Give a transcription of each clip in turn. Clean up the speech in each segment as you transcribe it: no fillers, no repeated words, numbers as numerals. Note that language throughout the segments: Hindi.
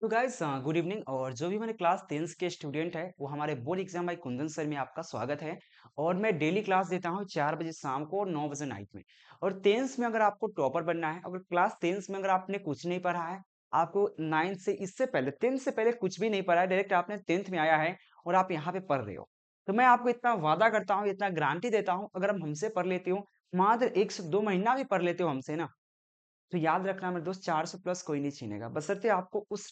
तो गाइस गुड इवनिंग। और जो भी मेरे क्लास 10th के स्टूडेंट है वो हमारे board exam by Kundan sir में आपका स्वागत है। और मैं डेली क्लास देता हूँ 4 बजे शाम को और 9 बजे नाइट में। और 10th में अगर आपको टॉपर बनना है, अगर क्लास 10th में अगर आपने कुछ नहीं पढ़ा है, आपको 9th से इससे पहले 10th से पहले कुछ भी नहीं पढ़ा है, डायरेक्ट आपने 10th में आया है और आप यहाँ पे पढ़ रहे हो, तो मैं आपको इतना वादा करता हूँ, इतना गारंटी देता हूँ, अगर हम हमसे पढ़ लेते हो, मात्र 1 से 2 महीना भी पढ़ लेते हो हमसे ना, तो याद रखना मेरे दोस्त, 400 प्लस कोई नहीं छीनेगा, बशर्ते आपको उस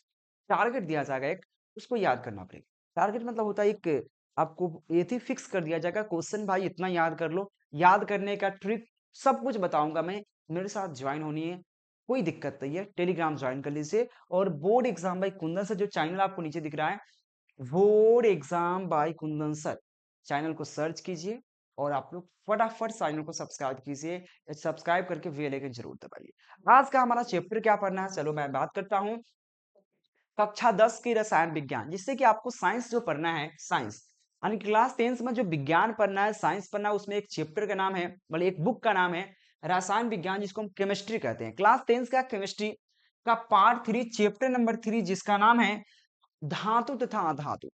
टारगेट दिया जाएगा एक, उसको याद करना पड़ेगा। टारगेट मतलब होता है एक, आपको ये थी फिक्स कर दिया जाएगा क्वेश्चन, भाई इतना याद कर लो। याद करने का ट्रिक सब कुछ बताऊंगा मैं, मेरे साथ ज्वाइन होनी है, कोई दिक्कत नहीं है, टेलीग्राम ज्वाइन कर लीजिए। और board exam by Kundan sir जो चैनल आपको नीचे दिख रहा है, board exam by Kundan sir, channel को सर्च कीजिए और आप लोग फटाफट चैनल को सब्सक्राइब कीजिए। सब्सक्राइब करके बेल आइकन जरूर दबाइए। आज का हमारा चैप्टर क्या पढ़ना है, चलो मैं बात करता हूँ। कक्षा 10 की रसायन विज्ञान, जिससे कि आपको साइंस जो पढ़ना है, साइंस यानी क्लास 10 में जो विज्ञान पढ़ना है, साइंस पढ़ना है, उसमें एक चैप्टर का नाम है, मतलब एक बुक का नाम है रसायन विज्ञान, जिसको हम केमिस्ट्री कहते हैं। क्लास 10 का केमिस्ट्री का पार्ट 3 चैप्टर नंबर 3, जिसका नाम है धातु तथा अधातु।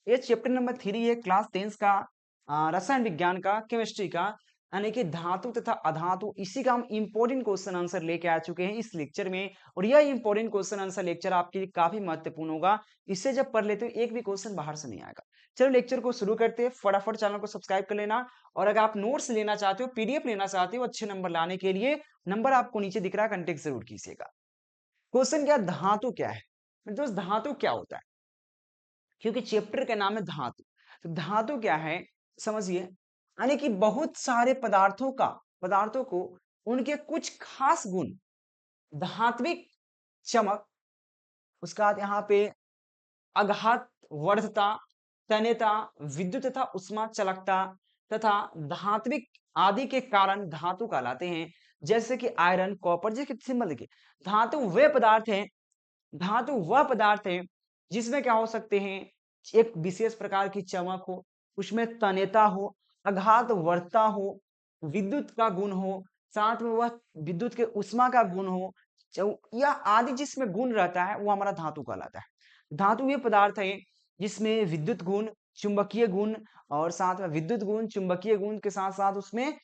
ये चैप्टर नंबर 3 है क्लास 10 का रसायन विज्ञान का, केमिस्ट्री का, यानी कि धातु तथा अधातु। इसी का हम इंपॉर्टेंट क्वेश्चन आंसर लेके आ चुके हैं इस लेक्चर में। और यह इंपॉर्टेंट क्वेश्चन आंसर लेक्चर आपके लिए काफी महत्वपूर्ण होगा। इसे जब पढ़ लेते हो एक भी क्वेश्चन बाहर से नहीं आएगा। चलो लेक्चर को शुरू करते हैं, फटाफट चैनल को सब्सक्राइब कर लेना। और अगर आप नोट्स लेना चाहते हो, पीडीएफ लेना चाहते हो अच्छे नंबर लाने के लिए, नंबर आपको नीचे दिख रहा है, कंटेक्ट जरूर कीजिएगा। क्वेश्चन क्या, धातु क्या है दोस्त, धातु क्या होता है, क्योंकि चैप्टर का नाम है धातु। तो धातु क्या है समझिए, यानी कि बहुत सारे पदार्थों को उनके कुछ खास गुण, धात्विक चमक, उसका बाद यहाँ पे अघात वर्धता, तन्यता, विद्युत तथा उष्मा चालकता तथा धात्विक आदि के कारण धातु कहलाते हैं। जैसे कि आयरन, कॉपर, जैसे सिंबल देखिए, धातु वे पदार्थ हैं, धातु वह पदार्थ है जिसमें क्या हो सकते हैं, एक विशेष प्रकार की चमक हो, उसमें तन्यता हो, अघात वर्ता हो, विद्युत का गुण हो, साथ में वह विद्युत के उष्मा का गुण हो, यह आदि जिसमें गुण रहता है वो हमारा धातु कहलाता है। धातु ये पदार्थ है जिसमें विद्युत गुण, चुंबकीय गुण, और साथ में विद्युत गुण, चुंबकीय गुण के साथ साथ उसमें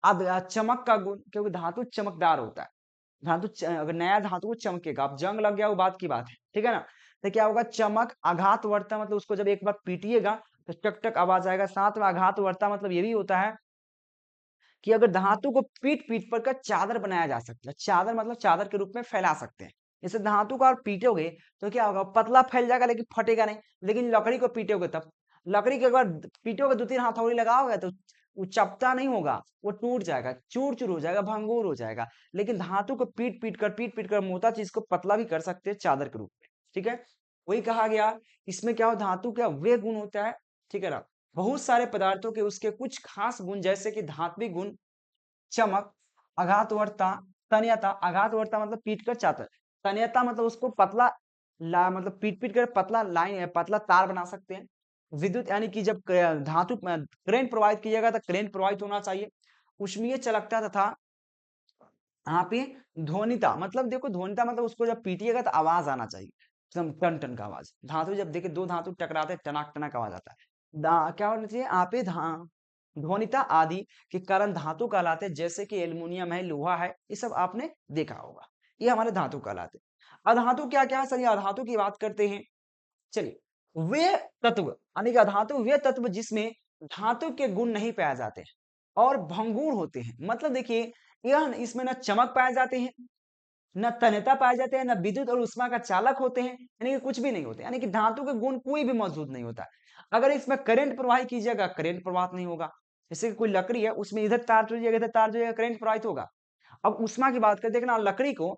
चमक का गुण, क्योंकि धातु चमकदार होता है। अगर नया धातु को चमकेगा, अब जंग लग गया वो बात की बात है, ठीक है ना। तो क्या होगा, चमक, आघात वर्ता मतलब उसको जब एक बार पीटिएगा तो टक टक आवाज आएगा। साथ में आघात वर्ता मतलब ये भी होता है कि अगर धातु को पीट पीट पर का चादर बनाया जा सकता है, चादर मतलब चादर के रूप में फैला सकते हैं। जैसे धातु को आप पीटोगे तो क्या होगा, पतला फैल जाएगा लेकिन फटेगा नहीं। लेकिन लकड़ी को पीटोगे तब, लकड़ी के अगर पीटोगे, 2-3 हथौड़ी लगाओगे तो वो चपटा नहीं होगा, वो टूट जाएगा, चूर चूर हो जाएगा, भंगूर हो जाएगा। लेकिन धातु को पीट पीट कर मोटा चीज को पतला भी कर सकते हैं चादर के रूप में, ठीक है। वही कहा गया, इसमें क्या हो, धातु का वे गुण होता है, ठीक है ना। बहुत सारे पदार्थों के उसके कुछ खास गुण, जैसे कि धात्विक गुण, चमक, आघातवर्ता, तन्यता, आघातवर्ता मतलब पीट कर चादर, तन्यता मतलब उसको पतला मतलब पीट पीट कर पतला लाइन, पतला तार बना सकते हैं। विद्युत यानी कि जब धातु करंट प्रवाहित कीजिएगा तो करंट प्रवाहित होना चाहिए। उष्मीय चालकता तथा यहाँ पे ध्वनिता, मतलब देखो ध्वनिता मतलब उसको जब पीटिएगा तो आवाज आना चाहिए, एकदम टन टन का आवाज। धातु जब देखे दो धातु टकराते हैं, टनाक टनाक आवाज आता है। क्या होना चाहिए यहाँ पे, ध्वनिता आदि के कारण धातु कहलाते हैं। जैसे कि एल्युमिनियम है, लोहा है, ये सब आपने देखा होगा, ये हमारे धातु कहलाते हैं। अधातु क्या क्या है, चलिए अधातु की बात करते हैं। चलिए, वे तत्व यानी कि अधातु वे तत्व जिसमें धातु के गुण नहीं पाए जाते हैं और भंगुर होते हैं। मतलब देखिए, यह इसमें न चमक पाए जाते हैं, न तन्यता पाए जाते हैं, न विद्युत और उष्मा का चालक होते हैं, यानी कि कुछ भी नहीं होते, यानी कि धातु के गुण कोई भी मौजूद नहीं होता। अगर इसमें करंट प्रवाहित कीजिएगा, करंट प्रवाहित नहीं होगा। जैसे कि कोई लकड़ी है, उसमें इधर तार जोड़िएगा, इधर तार जोड़िएगा, करंट प्रवाहित होगा। अब उष्मा की बात करें, देखना लकड़ी को,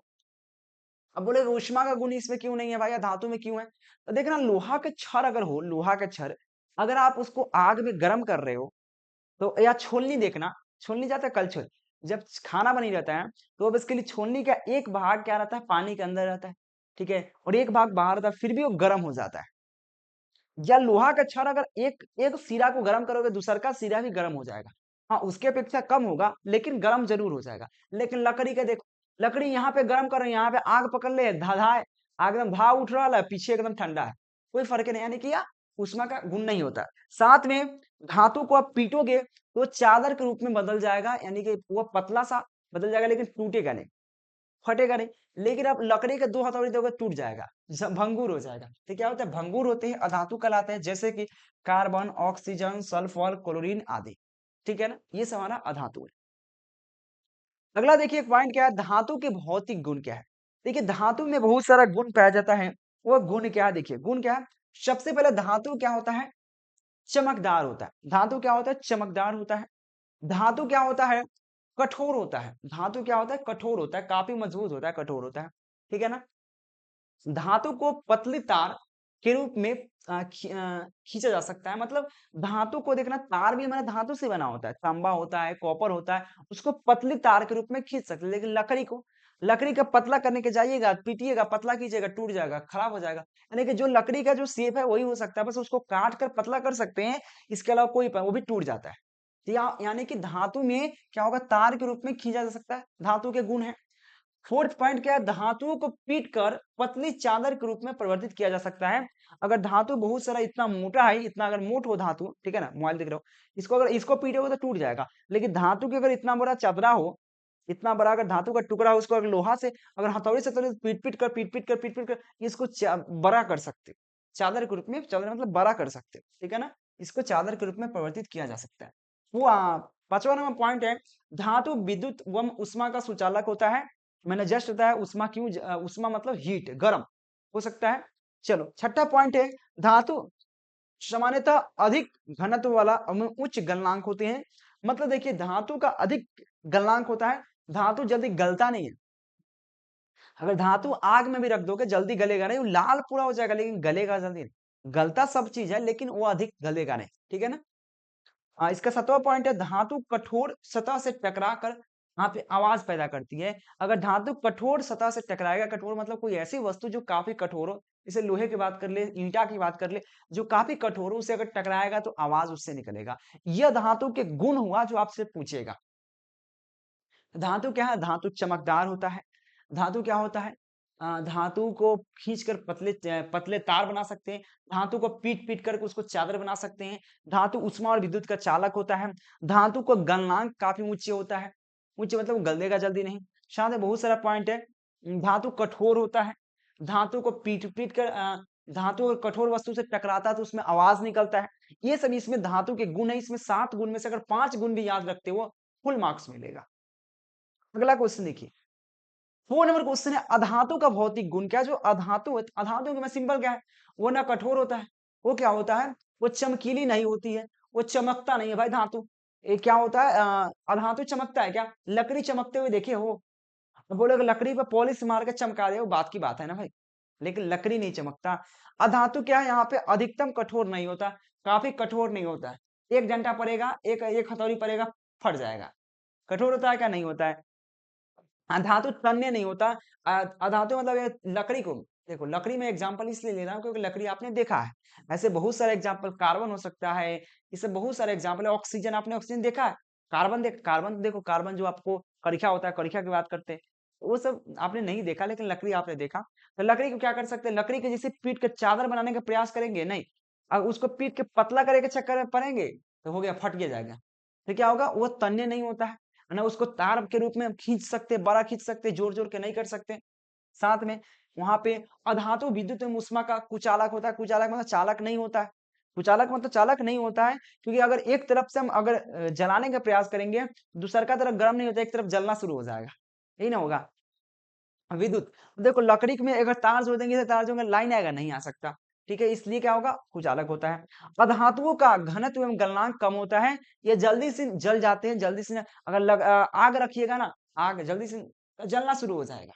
अब बोले ऊष्मा का गुण इसमें क्यों नहीं है भाई, या धातु में क्यों है, तो देखना लोहा के छड़ अगर हो, लोहा के छड़ अगर आप उसको आग में गर्म कर रहे हो, तो या छोलनी देखना, छोलनी जाता है कलछुल, जब खाना बनी रहता है तो अब इसके लिए छोलनी का एक भाग क्या रहता है, पानी के अंदर रहता है, ठीक है, और एक भाग बाहर रहता है, फिर भी वो गर्म हो जाता है। या लोहा का छड़ अगर एक एक सिरा को गर्म करोगे, दूसर का सिरा भी गर्म हो जाएगा। हाँ, उसके अपेक्षा कम होगा लेकिन गर्म जरूर हो जाएगा। लेकिन लकड़ी का देखो, लकड़ी यहाँ पे गर्म करो, यहाँ पे आग पकड़ ले, धधाए, आग एकदम भाव उठ रहा है, पीछे एकदम ठंडा है, कोई फर्क नहीं, यानी कि यह ऊष्मा का गुण नहीं होता। साथ में धातु को आप पीटोगे तो चादर के रूप में बदल जाएगा, यानी कि वो पतला सा बदल जाएगा, लेकिन टूटेगा नहीं, फटेगा नहीं। लेकिन आप लकड़ी के 2 हथौड़ी दोगे टूट जाएगा, भंगुर हो जाएगा। तो क्या होता है, भंगुर होते हैं अधातु कहलाते हैं, जैसे कि कार्बन, ऑक्सीजन, सल्फर, क्लोरीन आदि। ठीक है ना, ये सब हमारा अधातु है। अगला देखिए पॉइंट क्या है, धातु के भौतिक गुण क्या है। देखिए धातु में बहुत सारा गुण पाया जाता है, वो गुण क्या है, देखिए गुण क्या है। सबसे पहले धातु क्या होता है, चमकदार होता है। धातु क्या होता है, चमकदार होता है। धातु क्या होता है, कठोर होता है। धातु क्या होता है, कठोर होता है, काफी मजबूत होता है, कठोर होता है। ठीक है ना। धातु को पतली तार के रूप में खींचा जा सकता है। मतलब धातु को देखना, तार भी हमारा धातु से बना होता है, तांबा होता है, कॉपर होता है, उसको पतली तार के रूप में खींच सकते हैं। लेकिन लकड़ी का पतला करने के जाइएगा, पीटिएगा, पतला कीजिएगा, टूट जाएगा, खराब हो जाएगा। यानी कि जो लकड़ी का जो शेप है वही हो सकता है, बस उसको काट कर पतला कर सकते हैं, इसके अलावा कोई वो भी टूट जाता है। तो यानी कि धातु में क्या होगा, तार के रूप में खींचा जा सकता है, धातु के गुण है। फोर्थ पॉइंट क्या है, धातुओं को पीटकर पतली चादर के रूप में परिवर्तित किया जा सकता है। अगर धातु बहुत सारा इतना मोटा है, इतना अगर मोट हो धातु, ठीक है ना, मोबाइल देख रहे हो, इसको अगर इसको पीटोगे तो टूट जाएगा। लेकिन धातु की अगर इतना बड़ा चादरा हो, इतना बड़ा अगर धातु का टुकड़ा हो, उसको अगर लोहा से अगर हथौड़ी से तो पीट पीट कर इसको बड़ा कर सकते, चादर के रूप में, चादर मतलब बड़ा कर सकते, ठीक है ना, इसको चादर के रूप में परिवर्तित किया जा सकता है। वो पांचवा नंबर पॉइंट है, धातु विद्युत व उष्मा का सुचालक होता है। मैंने जस्ट बताया उष्मा क्यों, उष्मा मतलब हीट, गर्म हो सकता है। चलो छठा पॉइंट है, धातु सामान्यतः अधिक घनत्व वाला एवं उच्च गलनांक होते हैं। मतलब देखिए धातु का अधिक गलनांक होता है, धातु जल्दी गलता नहीं है। अगर धातु आग में भी रख दोगे जल्दी गलेगा नहीं, वो लाल पूरा हो जाएगा, लेकिन गलेगा जल्दी नहीं। गलता सब चीज है, लेकिन वो अधिक गलेगा नहीं, ठीक है ना। इसका 7वां पॉइंट है, धातु कठोर सतह से टकरा कर यहाँ पे आवाज पैदा करती है। अगर धातु कठोर सतह से टकराएगा, कठोर मतलब कोई ऐसी वस्तु जो काफी कठोर हो, जैसे लोहे की बात कर ले, ईंटा की बात कर ले, जो काफी कठोर हो, उसे अगर टकराएगा तो आवाज उससे निकलेगा। यह धातु के गुण हुआ जो आपसे पूछेगा। धातु क्या है, धातु चमकदार होता है। धातु क्या होता है, धातु को खींचकर पतले तार बना सकते हैं। धातु को पीट पीट कर उसको चादर बना सकते हैं। धातु उष्मा और विद्युत का चालक होता है। धातु को गलनांक काफी उच्च होता है, उच्च मतलब गलेगा जल्दी नहीं। साथ में बहुत सारा पॉइंट है, धातु कठोर होता है। धातु को पीट पीट कर धातु और कठोर वस्तु से टकराता है तो उसमें आवाज निकलता है। ये सब इसमें धातु के गुण है। इसमें 7 गुण में से अगर 5 गुण भी याद रखते हो, फुल मार्क्स मिलेगा। अगला क्वेश्चन देखिए, 4 नंबर क्वेश्चन है, अधातु का भौतिक गुण क्या है। जो अधातु है, अधातु में सिंपल क्या है, वो ना कठोर होता है, वो क्या होता है, वो चमकीली नहीं होती है, वो चमकता नहीं है भाई धातु। ये क्या होता है, अधातु चमकता है क्या, लकड़ी चमकते हुए देखे हो, अब बोलोगे लकड़ी पे पॉलिश मार के चमका दे, वो बात की बात है ना भाई, लेकिन लकड़ी नहीं चमकता। अधातु क्या है, यहाँ पे अधिकतम कठोर नहीं होता, काफी कठोर नहीं होता है। एक डंडा पड़ेगा, एक एक हथौड़ी पड़ेगा, फट जाएगा। कठोर होता है क्या, नहीं होता है। धातु तन्य नहीं होता। अधातु मतलब ये लकड़ी को, देखो लकड़ी में एग्जांपल इसलिए ले रहा हूँ क्योंकि लकड़ी आपने देखा है। ऐसे बहुत सारे एग्जांपल, कार्बन हो सकता है, इससे बहुत सारे एग्जांपल है। ऑक्सीजन, आपने ऑक्सीजन देखा है। कार्बन देखो, कार्बन जो आपको करिखा होता है, करिखा की बात करते हैं, वो सब आपने नहीं देखा, लेकिन लकड़ी आपने देखा। तो लकड़ी को क्या कर सकते हैं, लकड़ी के जैसे पीट के चादर बनाने का प्रयास करेंगे नहीं, अब उसको पीट के पतला करे के चक्कर में पड़ेंगे तो हो गया, फट गया जाएगा। तो क्या होगा, वो तन्य नहीं होता है ना, उसको तार के रूप में खींच सकते, बड़ा खींच सकते, जोर-जोर के नहीं कर सकते। साथ में वहाँ पे अधातु विद्युत एवं उष्मा का कुचालक होता है। कुचालक मतलब चालक नहीं होता है। कुचालक मतलब चालक नहीं होता है, क्योंकि अगर एक तरफ से हम अगर जलाने का प्रयास करेंगे, दूसरका तरफ गर्म नहीं होता, एक तरफ जलना शुरू हो जाएगा। यही ना होगा। विद्युत, देखो लकड़ी में अगर तार जोड़ देंगे तो तार जो है लाइन आएगा, नहीं आ सकता। ठीक है, इसलिए क्या होगा, कुचालक होता है। अधातुओं का घनत्व एवं गलनांक कम होता है, ये जल्दी से जल जाते हैं, जल्दी से अगर आग रखिएगा ना, आग जल्दी से जलना शुरू हो जाएगा,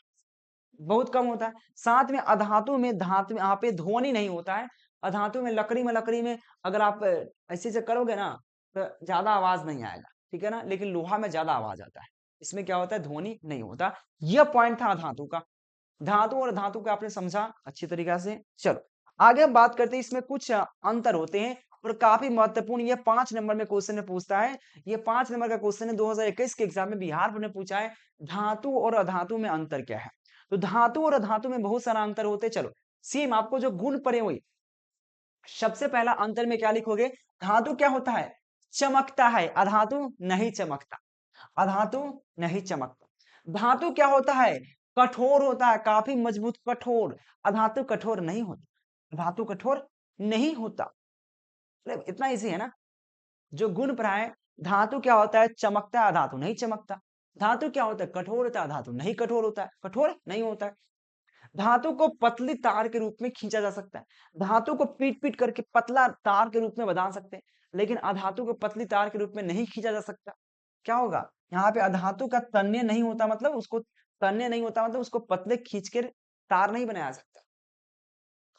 बहुत कम होता है। साथ में अधातु में, धातु में यहाँ पे ध्वनि नहीं होता है। अधातु में लकड़ी में अगर आप ऐसे से करोगे ना तो ज्यादा आवाज नहीं आएगा, ठीक है ना, लेकिन लोहा में ज्यादा आवाज आता है। इसमें क्या होता है, ध्वनि नहीं होता। यह पॉइंट था धातु का। धातु और धातु का आपने समझा अच्छी तरीका से। चलो आगे हम बात करते हैं, इसमें कुछ अंतर होते हैं और काफी महत्वपूर्ण। ये 5 नंबर में क्वेश्चन में पूछता है, ये 5 नंबर का क्वेश्चन है, 2021 के एग्जाम में बिहार बोर्ड ने पूछा है, धातु और अधातु में अंतर क्या है। तो धातु और अधातु में बहुत सारा अंतर होते। चलो सेम आपको जो गुण पड़े हुए, सबसे पहला अंतर में क्या लिखोगे? धातु क्या होता है? चमकता है, अधातु नहीं चमकता। अधातु नहीं चमकता। धातु क्या होता है? कठोर होता है, काफी मजबूत, कठोर। अधातु कठोर नहीं होता, धातु कठोर नहीं होता। अरे इतना इजी है ना। जो गुण प्राय, धातु क्या होता है? चमकता है, धातु नहीं चमकता। धातु क्या होता है? कठोर होता है, धातु नहीं कठोर होता है, कठोर नहीं होता है। धातु को पतली तार के रूप में खींचा जा सकता है, धातु को पीट पीट करके पतला तार के रूप में बना सकते हैं, लेकिन अधातु को पतली तार के रूप में नहीं खींचा जा सकता। क्या होगा यहाँ पे? अधातु का तन्य नहीं होता, मतलब उसको तन्य नहीं होता, मतलब उसको पतले खींच के तार नहीं बनाया सकता।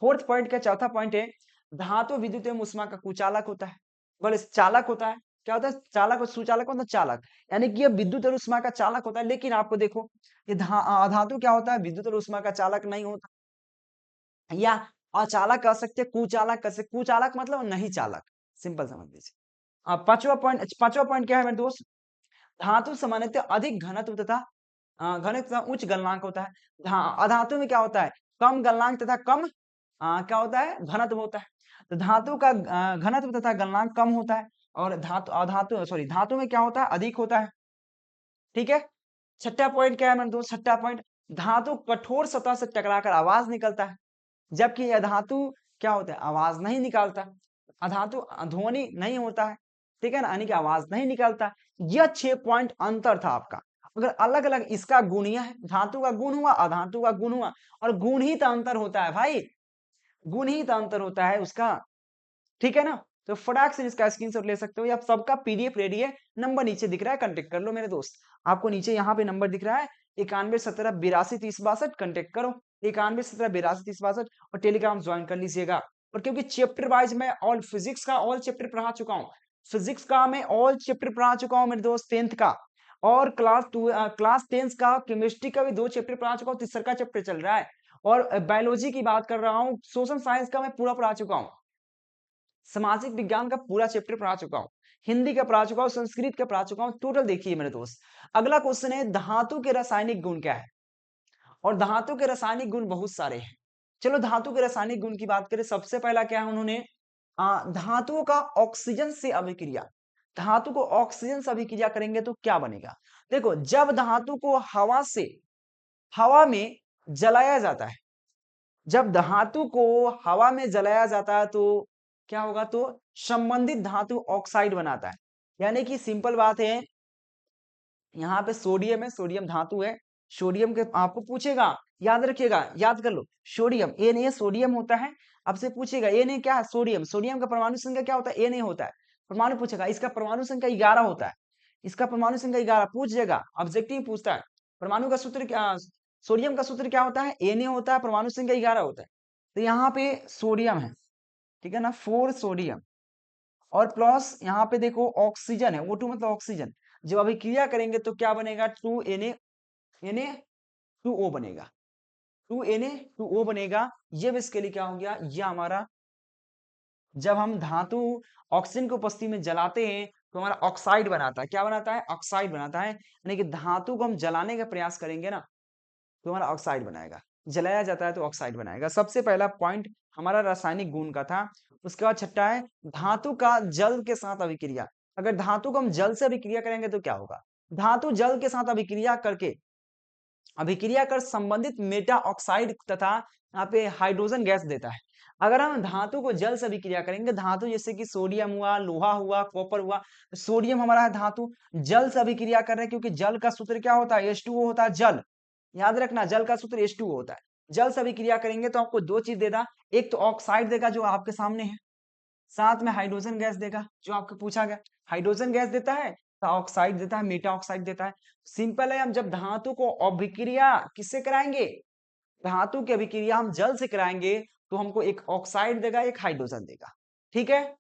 फोर्थ पॉइंट का चौथा पॉइंट है, धातु विद्युत एवं ऊष्मा का कुचालक होता है, बोले चालक होता है। क्या होता है? चालक और सुचालक मतलब चालक, यानी कि ये विद्युत और ऊष्मा का चालक होता है। लेकिन आपको देखो ये धातु क्या होता है? विद्युत और ऊष्मा का चालक नहीं होता, या अचालक कह सकते, कुचालक कह सकते। कुचालक मतलब नहीं चालक, सिंपल समझ लीजिए। अब पांचवा पॉइंट क्या है मेरे दोस्त? धातु सामान्यतः अधिक घनत्व तथा घनत्व तथा उच्च गलनांक होता है। अधातु में क्या होता है? कम गलनांक तथा कम क्या होता है? घनत्व होता है। तो धातु का घनत्व तथा गलनांक कम होता है, और धातु में क्या होता है? अधिक होता है। ठीक है। छठा पॉइंट क्या है मेरे दोस्त? छठा पॉइंट, धातु कठोर सतह से टकराकर आवाज निकलता है, जबकि यह धातु क्या होता है? आवाज नहीं निकालता। अधातु ध्वनि नहीं होता है, ठीक है ना, यानी कि आवाज नहीं निकालता। यह 6 पॉइंट अंतर था आपका। अगर अलग अलग इसका गुण यह है, धातु का गुण हुआ, अधातु का गुण हुआ, और गुण ही तो अंतर होता है भाई, गुण ही तो अंतर होता है उसका। ठीक है ना। तो फटाक से इसका स्क्रीनशॉट ले सकते हो, या सबका पीडीएफ रेडी है, नंबर नीचे दिख रहा है, कांटेक्ट कर लो मेरे दोस्त। आपको नीचे यहाँ पे नंबर दिख रहा है 9117823062, कांटेक्ट करो 9117823062, और टेलीग्राम ज्वाइन कर लीजिएगा। और क्योंकि चैप्टर वाइज मैं ऑल फिजिक्स का ऑल चैप्टर पढ़ा चुका हूँ, फिजिक्स का मैं ऑल चैप्टर पढ़ा चुका हूँ मेरे दोस्त, 10th का, और क्लास 10th का केमिस्ट्री का भी 2 चैप्टर पढ़ा चुका हूँ, तीसरा का चैप्टर चल रहा है। और बायोलॉजी की बात कर रहा हूँ, सोशल साइंस का मैं पूरा पढ़ा चुका हूँ, सामाजिक विज्ञान का पूरा चैप्टर पढ़ा चुका हूँ, हिंदी का पढ़ा चुका हूँ, संस्कृत का पढ़ा चुका हूँ। टोटल देखिए मेरे दोस्त। अगला क्वेश्चन है, धातु के रासायनिक गुण क्या है? और धातु के रासायनिक गुण बहुत सारे हैं। चलो धातु के रासायनिक गुण की बात करें, सबसे पहला क्या है उन्होंने? धातुओं का ऑक्सीजन से अभिक्रिया। धातु को ऑक्सीजन से अभिक्रिया करेंगे तो क्या बनेगा? देखो, जब धातु को हवा में जलाया जाता है, जब धातु को हवा में जलाया जाता है तो क्या होगा? तो संबंधित धातु ऑक्साइड बनाता है। यानी कि सिंपल बात है, यहाँ पे सोडियम है, सोडियम धातु है, सोडियम के आपको पूछेगा, याद रखिएगा, याद कर लो, सोडियम Na सोडियम होता है। आपसे पूछेगा Na क्या है? सोडियम। सोडियम का परमाणु संख्या क्या होता है? Na होता है। परमाणु पूछेगा, इसका परमाणु संख्या 11 होता है, इसका परमाणु संख्या 11 पूछ जाएगा, ऑब्जेक्टिव पूछता है। परमाणु का सूत्र क्या? सोडियम का सूत्र क्या होता है? Na होता है, परमाणु संख्या 11 होता है। तो यहाँ पे सोडियम है, ठीक है ना, 4 सोडियम, और प्लस यहाँ पे देखो ऑक्सीजन है, O2 मतलब ऑक्सीजन। जब अभिक्रिया करेंगे तो क्या बनेगा? 2Na 2O बनेगा, 2Na 2O बनेगा। ये बेसिकली क्या हो गया? ये हमारा, जब हम धातु ऑक्सीजन को उपस्थिति में जलाते हैं तो हमारा ऑक्साइड बनाता है। क्या बनाता है? ऑक्साइड बनाता है। यानी कि धातु को हम जलाने का प्रयास करेंगे ना तो हमारा ऑक्साइड बनाएगा, जलाया जाता है तो ऑक्साइड बनाएगा। सबसे पहला पॉइंट हमारा रासायनिक गुण का था। उसके बाद छठा है, धातु का जल के साथ अभिक्रिया। अगर धातु को हम जल से अभिक्रिया करेंगे तो क्या होगा? धातु जल के साथ अभिक्रिया कर संबंधित मेटा ऑक्साइड तथा यहाँ पे हाइड्रोजन गैस देता है। अगर हम धातु को जल से अभिक्रिया करेंगे, धातु जैसे कि सोडियम हुआ, लोहा हुआ, कॉपर हुआ, सोडियम हमारा है धातु, जल से अभिक्रिया कर रहे हैं, क्योंकि जल का सूत्र क्या होता है? H2O होता है, जल। याद रखना, जल का सूत्र H2O होता है। जल से अभिक्रिया करेंगे तो आपको 2 चीज देगा, एक तो ऑक्साइड देगा जो आपके सामने है, साथ में हाइड्रोजन गैस देगा जो आपको पूछा गया। हाइड्रोजन गैस देता है तो ऑक्साइड देता है, मेटा ऑक्साइड देता है। सिंपल है, हम जब धातु को अभिक्रिया किससे कराएंगे? धातु की अभिक्रिया हम जल से कराएंगे तो हमको एक ऑक्साइड देगा, एक हाइड्रोजन देगा। ठीक है,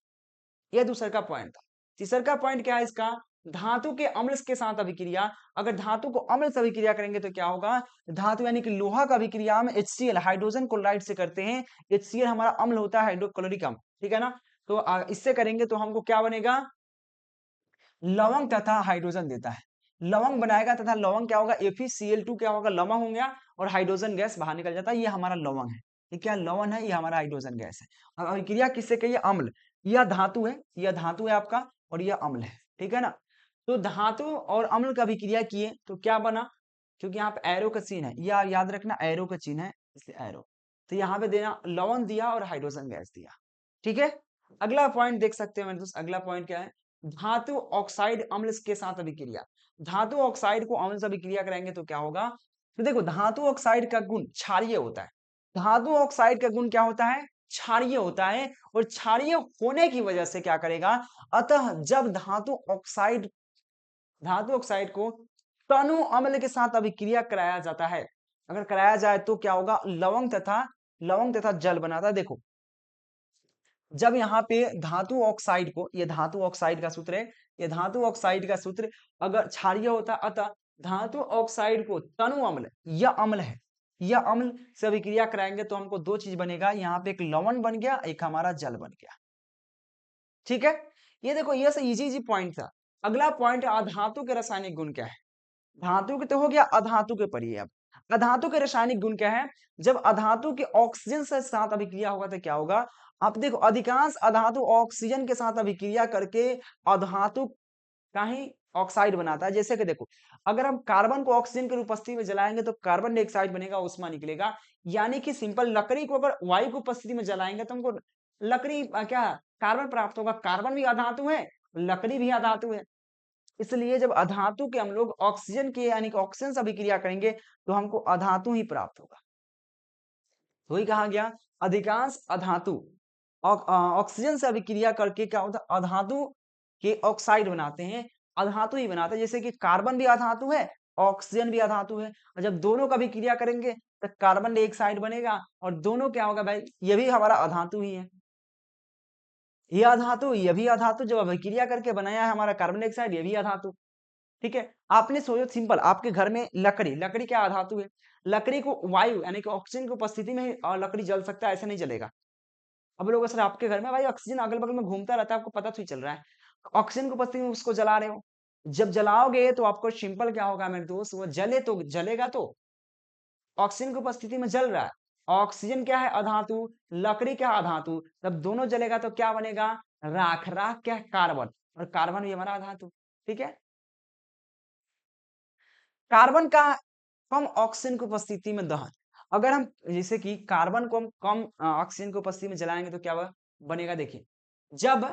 यह दूसरा का पॉइंट था। तीसरा का पॉइंट क्या है इसका? धातु के अम्ल के साथ अभिक्रिया। अगर धातु को अम्ल से अभिक्रिया करेंगे तो क्या होगा? धातु यानी कि लोहा का अभिक्रिया हम HCl हाइड्रोजन क्लोराइड से करते हैं। HCl हमारा अम्ल होता है, हाइड्रोक्लोरिक अम्ल, ठीक है ना। तो इससे करेंगे तो हमको क्या बनेगा? लवंग तथा हाइड्रोजन देता है। लवंग बनाएगा तथा लवंग क्या होगा, FeCl2 क्या होगा, लवंग हो गया और हाइड्रोजन गैस बाहर निकल जाता है। ये हमारा लवंग है, ये क्या लवण है, ये हमारा हाइड्रोजन गैस है। अब अभिक्रिया किससे कहिए, अम्ल। यह धातु है, यह धातु है आपका, और यह अम्ल है, ठीक है ना। तो धातु और अम्ल का अभिक्रिया किए तो क्या बना, क्योंकि यहाँ पे एरो का चिन्ह है, यह याद रखना एरो का चिन्ह है, इसलिए एरो। तो यहाँ पे देना लवण दिया और हाइड्रोजन गैस दिया, ठीक है। अगला पॉइंट देख सकते हैं मेरे दोस्त, अगला पॉइंट क्या है, धातु ऑक्साइड अम्ल के साथ अभिक्रिया। धातु ऑक्साइड को अम्ल से अभिक्रिया कराएंगे तो क्या होगा, तो देखो धातु ऑक्साइड का गुण क्षारीय होता है। धातु ऑक्साइड का गुण क्या होता है, क्षारीय होता है, और क्षारीय होने की वजह से क्या करेगा, अतः जब धातु ऑक्साइड को तनु अम्ल के साथ अभिक्रिया कराया जाता है, अगर कराया जाए तो क्या होगा, लवंग तथा जल बनाता है। देखो जब यहाँ पे धातु ऑक्साइड को, ये धातु ऑक्साइड का सूत्र है, ये धातु ऑक्साइड का सूत्र अगर क्षारीय होता, अतः धातु ऑक्साइड को तनु अम्ल, यह अम्ल है, यह अम्ल से अभिक्रिया कराएंगे तो हमको दो चीज बनेगा, यहाँ पे एक लवण बन गया, एक हमारा जल बन गया, ठीक है। ये देखो ये से इजी पॉइंट था। अगला पॉइंट, अधातु के रासायनिक गुण क्या है। धातु के तो हो गया, अधातु के पढ़िए अब। अधातु के रासायनिक गुण क्या है, जब अधातु के ऑक्सीजन से साथ अभिक्रिया होगा तो क्या होगा, आप देखो अधिकांश अधातु ऑक्सीजन के साथ अभिक्रिया करके अधातु का ही ऑक्साइड बनाता है। जैसे कि देखो अगर हम कार्बन को ऑक्सीजन की उपस्थिति में जलाएंगे तो कार्बन डाइऑक्साइड बनेगा, उष्मा निकलेगा। यानी कि सिंपल लकड़ी को अगर वायु की उपस्थिति में जलाएंगे तो हमको लकड़ी क्या कार्बन प्राप्त होगा। कार्बन भी अधातु है, लकड़ी भी अधातु है, इसलिए जब अधातु के हम लोग ऑक्सीजन के यानी कि ऑक्सीजन से अभिक्रिया करेंगे तो हमको अधातु ही प्राप्त होगा। तो ही कहा गया अधिकांश अधातु ऑक्सीजन से अभिक्रिया करके क्या होता है, अधातु के ऑक्साइड बनाते हैं, अधातु ही बनाते हैं। जैसे कि कार्बन भी अधातु है, ऑक्सीजन भी अधातु है, और जब दोनों का अभिक्रिया करेंगे तो कार्बन डाइऑक्साइड बनेगा, और दोनों क्या होगा भाई, ये भी हमारा अधातु ही है। ये अधातु, ये भी अधातु, जब अभिक्रिया करके बनाया है हमारा कार्बन डाइऑक्साइड, ये भी अधातु, ठीक है। आपने सोचो सिंपल, आपके घर में लकड़ी, लकड़ी क्या अधातु है, लकड़ी को वायु यानी कि ऑक्सीजन की उपस्थिति में ही लकड़ी जल सकता है, ऐसे नहीं जलेगा। अब लोग सर आपके घर में भाई ऑक्सीजन अगल बगल में घूमता रहता है, आपको पता तो ही चल रहा है, ऑक्सीजन की उपस्थिति में उसको जला रहे हो। जब जलाओगे तो आपको सिंपल क्या होगा मेरे दोस्त, वो जले तो जलेगा, तो ऑक्सीजन की उपस्थिति में जल रहा है। ऑक्सीजन क्या है, अधातु, लकड़ी क्या अधातु, जब दोनों जलेगा तो क्या बनेगा, राख। राख क्या है, कार्बन, और कार्बन भी हमारा अधातु, ठीक है। कार्बन का कम ऑक्सीजन की उपस्थिति में दहन, अगर हम जैसे कि कार्बन को हम कम ऑक्सीजन की उपस्थिति में जलाएंगे तो क्या बनेगा, देखिए जब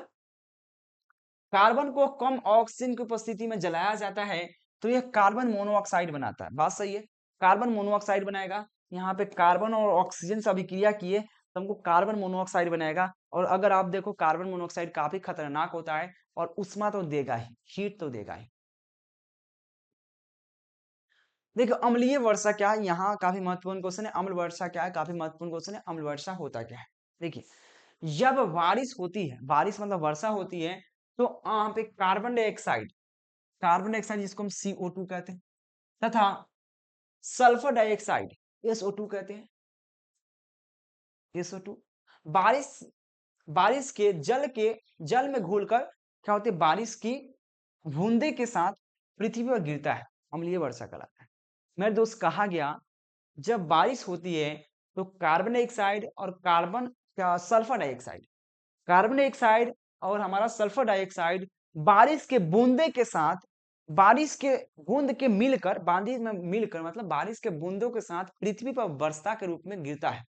कार्बन को कम ऑक्सीजन की उपस्थिति में जलाया जाता है तो यह कार्बन मोनोऑक्साइड बनाता है। बात सही है, कार्बन मोनोऑक्साइड बनाएगा। यहाँ पे कार्बन और ऑक्सीजन से अभिक्रिया किए तो हमको कार्बन मोनोऑक्साइड बनाएगा। और अगर आप देखो कार्बन मोनोऑक्साइड काफी खतरनाक होता है और उष्मा तो देगा ही, हीट तो देगा ही। देखो अम्लीय वर्षा क्या है, यहाँ काफी महत्वपूर्ण क्वेश्चन है। अम्ल वर्षा क्या है, काफी महत्वपूर्ण क्वेश्चन है। अम्ल वर्षा होता क्या है, देखिए जब बारिश होती है, बारिश मतलब वर्षा होती है, तो यहाँ पे कार्बन डाइऑक्साइड जिसको हम CO2 कहते हैं, तथा सल्फर डाइऑक्साइड SO2 कहते हैं, SO2 बारिश बारिश के जल में घुलकर क्या होती है, बारिश की बूंदे के साथ पृथ्वी पर गिरता है, अम्लीय वर्षा कहलाता है। मेरे दोस्त कहा गया जब बारिश होती है तो कार्बन डाइऑक्साइड और कार्बन डाइऑक्साइड और हमारा सल्फर डाइऑक्साइड बारिश के बूंदे के साथ, बारिश के बूंद के मिलकर, बांदी में मिलकर मतलब बारिश के बूंदों के साथ पृथ्वी पर वर्षा के रूप में गिरता है,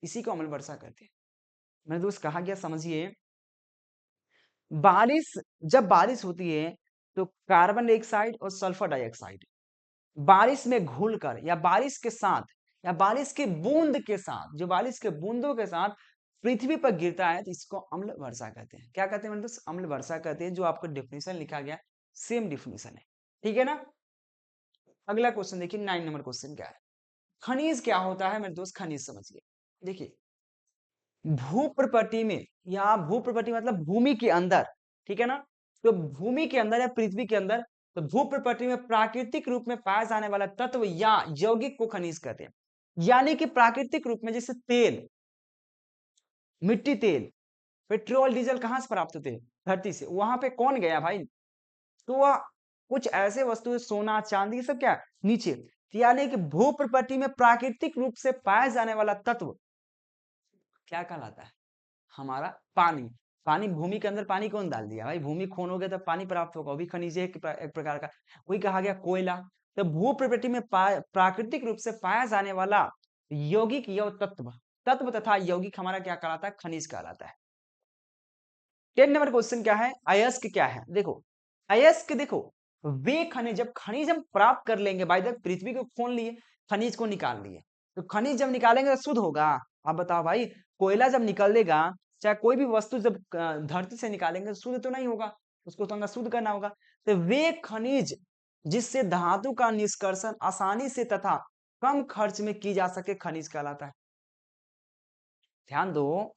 इसी को अम्ल वर्षा कहते हैं। मेरे दोस्त कहा गया समझिए, बारिश जब बारिश होती है तो कार्बन डाइऑक्साइड और सल्फर डाइऑक्साइड बारिश में घुलकर या बारिश के साथ या बारिश के बूंद के साथ, जो बारिश के बूंदों के साथ पृथ्वी पर गिरता है तो इसको अम्ल वर्षा कहते हैं। क्या कहते हैं मेरे दोस्त, अम्ल वर्षा कहते हैं। जो आपको डेफिनेशन लिखा गया सेम डेफिनेशन है, ठीक है ना। अगला क्वेश्चन देखिए 9 नंबर क्वेश्चन क्या है, खनिज क्या होता है मेरे दोस्त, खनिज समझिए। देखिए भूप्रपट्टी में, या भूप्रपट्टी मतलब भूमि के अंदर, ठीक है ना। तो भूमि के अंदर या पृथ्वी के अंदर, तो भूप्रपट्टी में प्राकृतिक रूप में पाया जाने वाला तत्व या यौगिक को खनिज कहते हैं। यानी कि प्राकृतिक रूप में, जैसे तेल, मिट्टी तेल, पेट्रोल डीजल कहां से प्राप्त होते हैं, धरती से। वहां पे कौन गया भाई, तो वह कुछ ऐसे वस्तु सोना चांदी ये सब क्या नीचे, तो यानी कि भू प्रकृति में प्राकृतिक रूप से पाया जाने वाला तत्व क्या कहलाता है? हमारा पानी। पानी भूमि के अंदर पानी कौन डाल दिया भाई? भूमि खोनोगे तब पानी प्राप्त होगा, वो भी खनिज है एक प्रकार का। वही कहा गया कोयला। तो भू प्रकृति में प्राकृतिक रूप से पाया जाने वाला यौगिक यव तत्व, तत्व तथा यौगिक हमारा क्या कहलाता है? खनिज कहलाता है। 10 नंबर क्वेश्चन क्या है? अयस्क क्या है? देखो अयस्क देखो वे खनिज, जब खनिज हम प्राप्त कर लेंगे, बाय द पृथ्वी को खोल लिए, खनिज को निकाल लिए, तो खनिज जब निकालेंगे तो शुद्ध होगा। आप बताओ भाई, कोयला जब निकलेगा, चाहे कोई भी वस्तु जब धरती से निकालेंगे तो शुद्ध तो नहीं होगा, उसको तो हमें शुद्ध करना होगा। तो वे खनिज जिससे धातु का निष्कर्षण आसानी से तथा कम खर्च में की जा सके, खनिज कहलाता है। ध्यान दो,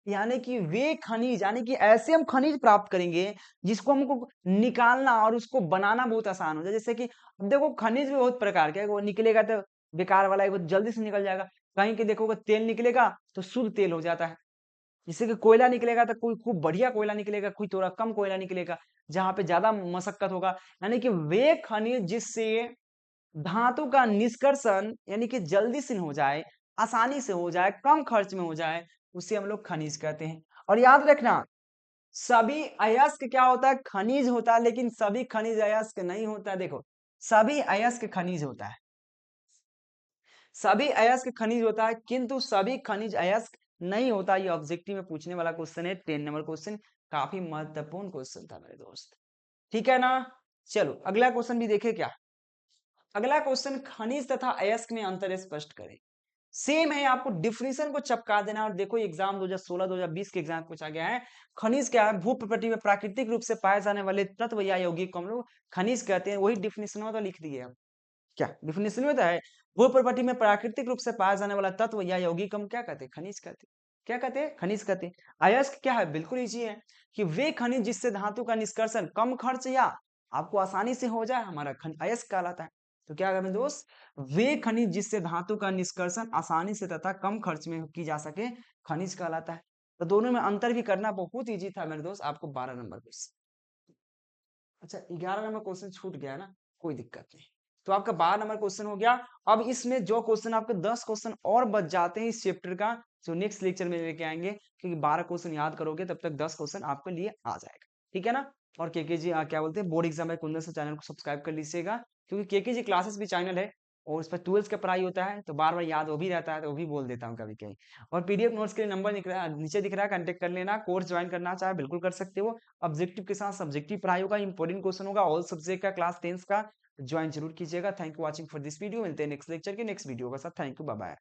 यानी कि वे खनिज, यानी कि ऐसे हम खनिज प्राप्त करेंगे जिसको हमको निकालना और उसको बनाना बहुत आसान हो जाए। जैसे कि अब देखो खनिज भी बहुत प्रकार के है, वो निकलेगा तो बेकार वाला है, वो जल्दी से निकल जाएगा। कहीं के देखोगे तेल निकलेगा तो शुद्ध तेल हो जाता है। जैसे कि कोयला निकलेगा तो कोई खूब बढ़िया कोयला निकलेगा, कोई थोड़ा कम कोयला निकलेगा, जहाँ पे ज्यादा मशक्कत होगा। यानी कि वे खनिज जिससे धातु का निष्कर्षण यानी कि जल्दी से हो जाए, आसानी से हो जाए, कम खर्च में हो जाए, उसे हम लोग खनिज कहते हैं। और याद रखना, सभी अयस्क क्या होता है? खनिज होता है, लेकिन सभी खनिज अयस्क नहीं होता है। देखो सभी अयस्क खनिज होता है, सभी अयस्क खनिज होता है, किंतु सभी खनिज अयस्क नहीं होता। ये ऑब्जेक्टिव में पूछने वाला क्वेश्चन है, 10 नंबर क्वेश्चन। काफी महत्वपूर्ण क्वेश्चन था मेरे दोस्त, ठीक है ना? चलो अगला क्वेश्चन भी देखे क्या? अगला क्वेश्चन, खनिज तथा अयस्क में अंतर स्पष्ट करें। सेम है, आपको डिफिनेशन को चपका देना। और देखो एग्जाम 2016 2020 के एग्जाम पूछा गया है। खनिज क्या है? भू प्रकृति में प्राकृतिक रूप से पाए जाने वाले तत्व या यौगिक को हम लोग खनिज कहते हैं। वही डिफिनेशन में तो लिख दिए हम, क्या डिफिनेशन में तो है, भू प्रकृति में प्राकृतिक रूप से पाया जाने वाला तत्व या यौगिक हम क्या कहते हैं? खनिज कहते हैं। क्या कहते हैं? खनिज कहते हैं। अयस्क क्या है? बिल्कुल इजी है, कि वे खनिज जिससे धातु का निष्कर्षण कम खर्च या आपको आसानी से हो जाए, हमारा अयस्क कहलाता है। तो क्या करें दोस्त? वे खनिज जिससे धातु का निष्कर्षण आसानी से तथा कम खर्च में की जा सके, खनिज कहलाता है। तो दोनों में अंतर भी करना बहुत इजी था मेरे दोस्त। आपको 12 नंबर क्वेश्चन, अच्छा 11 नंबर क्वेश्चन छूट गया ना, कोई दिक्कत नहीं। तो आपका 12 नंबर क्वेश्चन हो गया। अब इसमें जो क्वेश्चन आपके 10 क्वेश्चन और बच जाते हैं इस चैप्टर का, जो नेक्स्ट लेक्चर में लेके आएंगे, क्योंकि 12 क्वेश्चन याद करोगे तब तक 10 क्वेश्चन आपके लिए आ जाएगा, ठीक है ना? और केके जी क्या बोलते हैं, बोर्ड एग्जाम है कुंदन से चैनल को सब्सक्राइब कर लीजिएगा, क्योंकि केके जी क्लासेस भी चैनल है और उस पर 12 का पढ़ाई होता है, तो बार बार याद वो भी रहता है, तो वो भी बोल देता हूँ कभी कभी। और पीडीएफ नोट्स के लिए नंबर नीचे दिख रहा है, कांटेक्ट कर लेना। कोर्स ज्वाइन करना चाहे बिल्कुल कर सकते हो। ऑब्जेक्टिव के साथ सब्जेक्टिव पढ़ाई होगा, इंपॉर्टेंट क्वेश्चन होगा ऑल सब्जेक्ट का, क्लास 10 का ज्वाइन जरूर कीजिएगा। Thank you watching for this video. मिलते हैं नेक्स्ट लेक्चर के नेक्स्ट वीडियो के साथ। Thank you, bye bye.